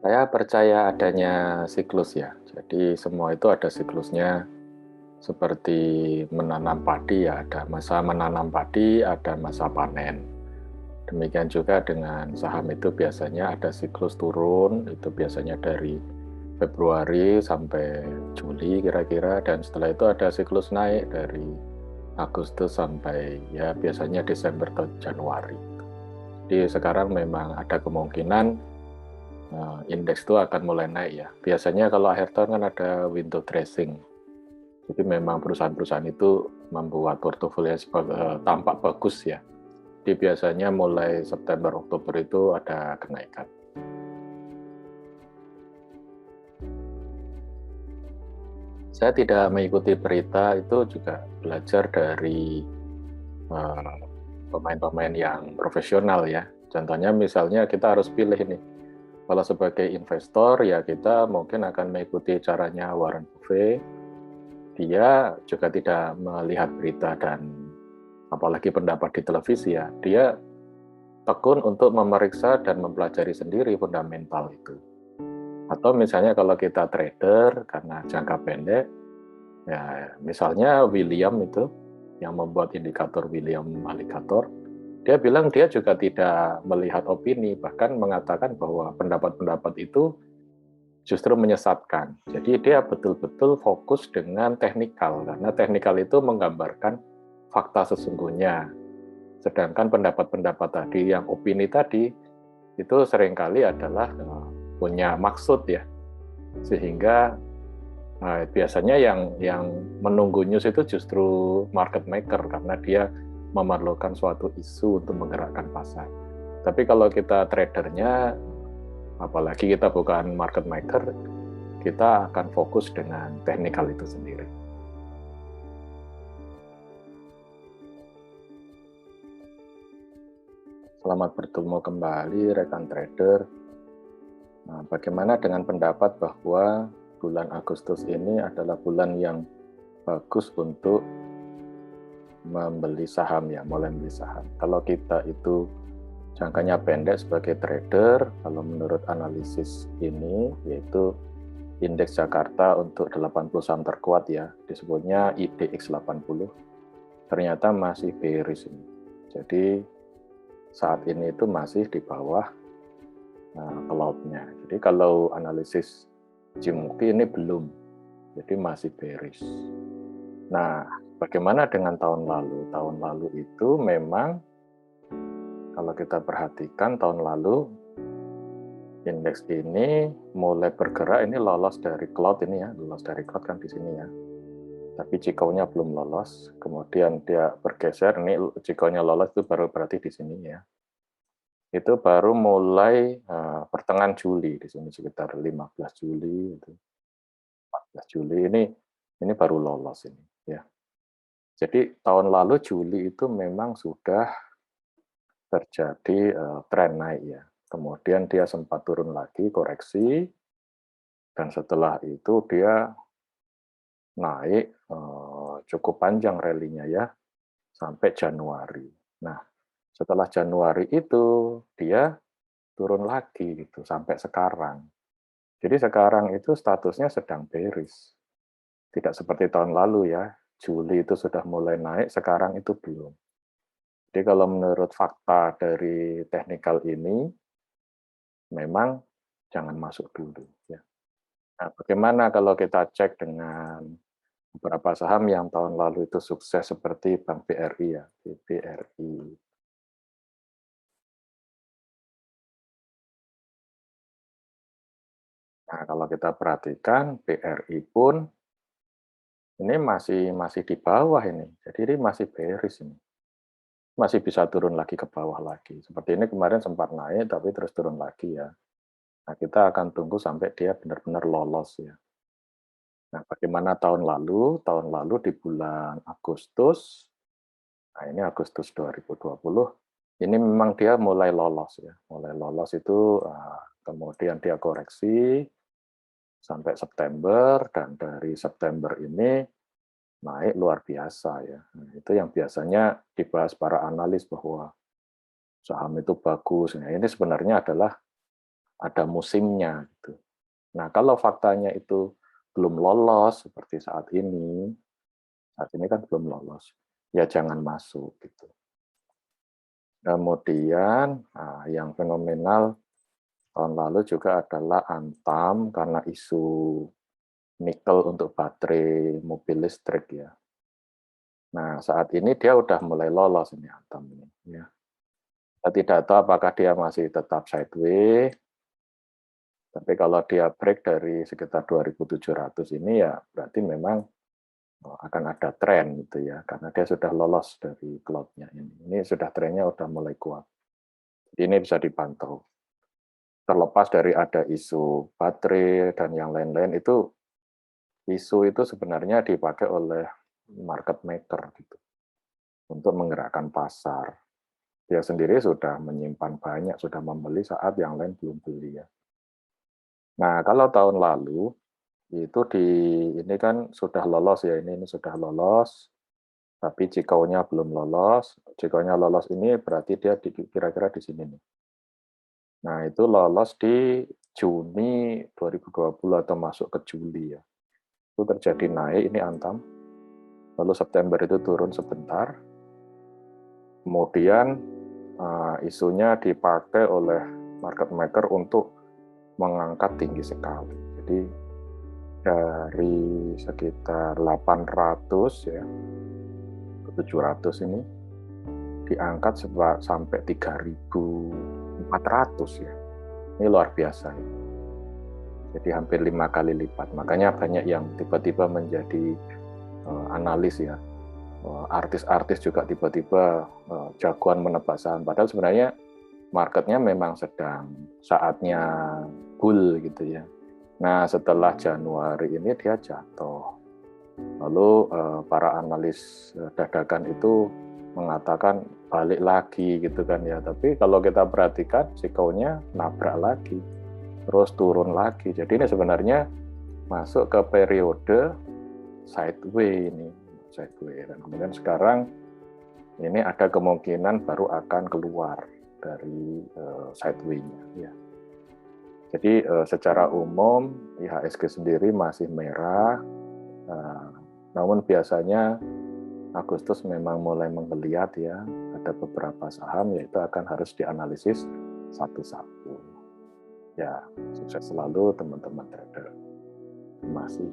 Saya percaya adanya siklus ya. Jadi semua itu ada siklusnya. Seperti menanam padi ya, ada masa menanam padi, ada masa panen. Demikian juga dengan saham itu biasanya ada siklus turun, itu biasanya dari Februari sampai Juli kira-kira, dan setelah itu ada siklus naik dari Agustus sampai ya biasanya Desember atau Januari. Jadi sekarang memang ada kemungkinan indeks itu akan mulai naik ya. Biasanya kalau akhir tahun kan ada window dressing. Jadi memang perusahaan-perusahaan itu membuat portofolio tampak bagus ya. Jadi biasanya mulai September Oktober itu ada kenaikan. Saya tidak mengikuti berita, itu juga belajar dari pemain-pemain yang profesional ya. Contohnya misalnya kita harus pilih ini. Kalau sebagai investor ya kita mungkin akan mengikuti caranya Warren Buffett. Dia juga tidak melihat berita dan apalagi pendapat di televisi ya. Dia tekun untuk memeriksa dan mempelajari sendiri fundamental itu. Atau misalnya kalau kita trader karena jangka pendek, ya misalnya William itu yang membuat indikator William Alligator, dia bilang dia juga tidak melihat opini, bahkan mengatakan bahwa pendapat-pendapat itu justru menyesatkan. Jadi dia betul-betul fokus dengan teknikal, karena teknikal itu menggambarkan fakta sesungguhnya. Sedangkan pendapat-pendapat tadi, yang opini tadi, itu seringkali adalah punya maksud ya, sehingga biasanya yang menunggu news itu justru market maker karena dia memerlukan suatu isu untuk menggerakkan pasar. Tapi kalau kita tradernya, apalagi kita bukan market maker, kita akan fokus dengan teknikal itu sendiri. Selamat bertemu kembali rekan trader. Nah, bagaimana dengan pendapat bahwa bulan Agustus ini adalah bulan yang bagus untuk membeli saham ya, mulai membeli saham. Kalau kita itu jangkanya pendek sebagai trader, kalau menurut analisis ini yaitu indeks Jakarta untuk 80 saham terkuat ya, disebutnya IDX 80, ternyata masih bearish ini. Jadi saat ini itu masih di bawah cloud-nya. Jadi kalau analisis Jimoki ini belum, jadi masih bearish. Nah, bagaimana dengan tahun lalu? Tahun lalu itu memang kalau kita perhatikan tahun lalu indeks ini mulai bergerak, ini lolos dari cloud ini ya, lolos dari cloud kan di sini ya. Tapi Chikou-nya belum lolos, kemudian dia bergeser, ini Chikou-nya lolos itu baru berarti di sini ya. Itu baru mulai pertengahan Juli di sini sekitar 15 Juli itu 14 Juli ini baru lolos ini ya. Jadi tahun lalu Juli itu memang sudah terjadi tren naik ya. Kemudian dia sempat turun lagi koreksi dan setelah itu dia naik cukup panjang rally-nya ya sampai Januari. Nah, setelah Januari itu dia turun lagi gitu sampai sekarang. Jadi sekarang itu statusnya sedang bearish. Tidak seperti tahun lalu ya, Juli itu sudah mulai naik, sekarang itu belum. Jadi kalau menurut fakta dari teknikal ini, memang jangan masuk dulu. Ya. Nah, bagaimana kalau kita cek dengan beberapa saham yang tahun lalu itu sukses seperti Bank BRI ya, BRI. Nah, kalau kita perhatikan BRI pun ini masih di bawah ini. Jadi ini masih bearish ini. Masih bisa turun lagi ke bawah lagi. Seperti ini kemarin sempat naik tapi terus turun lagi ya. Nah, kita akan tunggu sampai dia benar-benar lolos ya. Nah, bagaimana tahun lalu? Tahun lalu di bulan Agustus, nah ini Agustus 2020, ini memang dia mulai lolos ya. Mulai lolos itu kemudian dia koreksi sampai September, dan dari September ini naik luar biasa ya. Nah, itu yang biasanya dibahas para analis bahwa saham itu bagus. Nah, ini sebenarnya adalah ada musimnya gitu. Nah, kalau faktanya itu belum lolos seperti saat ini kan belum lolos, ya jangan masuk gitu. Kemudian yang fenomenal tahun lalu juga adalah Antam karena isu nikel untuk baterai mobil listrik ya. Nah, saat ini dia udah mulai lolos ini Antam ini ya. Kita tidak tahu apakah dia masih tetap sideways, tapi kalau dia break dari sekitar 2.700 ini ya berarti memang akan ada tren gitu ya, karena dia sudah lolos dari cloud-nya ini. Ini sudah trennya sudah mulai kuat. Ini bisa dipantau. Terlepas dari ada isu baterai dan yang lain-lain isu itu sebenarnya dipakai oleh market maker gitu untuk menggerakkan pasar. Dia sendiri sudah menyimpan banyak, sudah membeli saat yang lain belum beli ya. Nah, kalau tahun lalu itu ini kan sudah lolos ya, ini sudah lolos, tapi Cikau-nya belum lolos. Cikau-nya lolos ini berarti dia kira-kira di sini nih. Nah, itu lolos di Juni 2020 atau masuk ke Juli ya. Itu terjadi naik, ini Antam. Lalu September itu turun sebentar. Kemudian isunya dipakai oleh market maker untuk mengangkat tinggi sekali. Jadi dari sekitar 800 ya, 700 ini diangkat sampai 3.400 ya. Ini luar biasa ya. Jadi hampir 5 kali lipat. Makanya banyak yang tiba-tiba menjadi analis ya. Artis-artis juga tiba-tiba jagoan menebak saham. Padahal sebenarnya marketnya memang sedang saatnya bull gitu ya. Nah, setelah Januari ini dia jatuh. Lalu para analis dadakan itu mengatakan balik lagi gitu kan ya. Tapi kalau kita perhatikan Cikau-nya nabrak lagi, terus turun lagi. Jadi ini sebenarnya masuk ke periode sideways ini, sideways. Dan kemudian sekarang ini ada kemungkinan baru akan keluar dari sideways-nya ya. Jadi secara umum IHSG sendiri masih merah. Namun biasanya Agustus memang mulai menggeliat ya, ada beberapa saham yaitu akan harus dianalisis satu-satu. Ya, sukses selalu teman-teman trader. Terima kasih.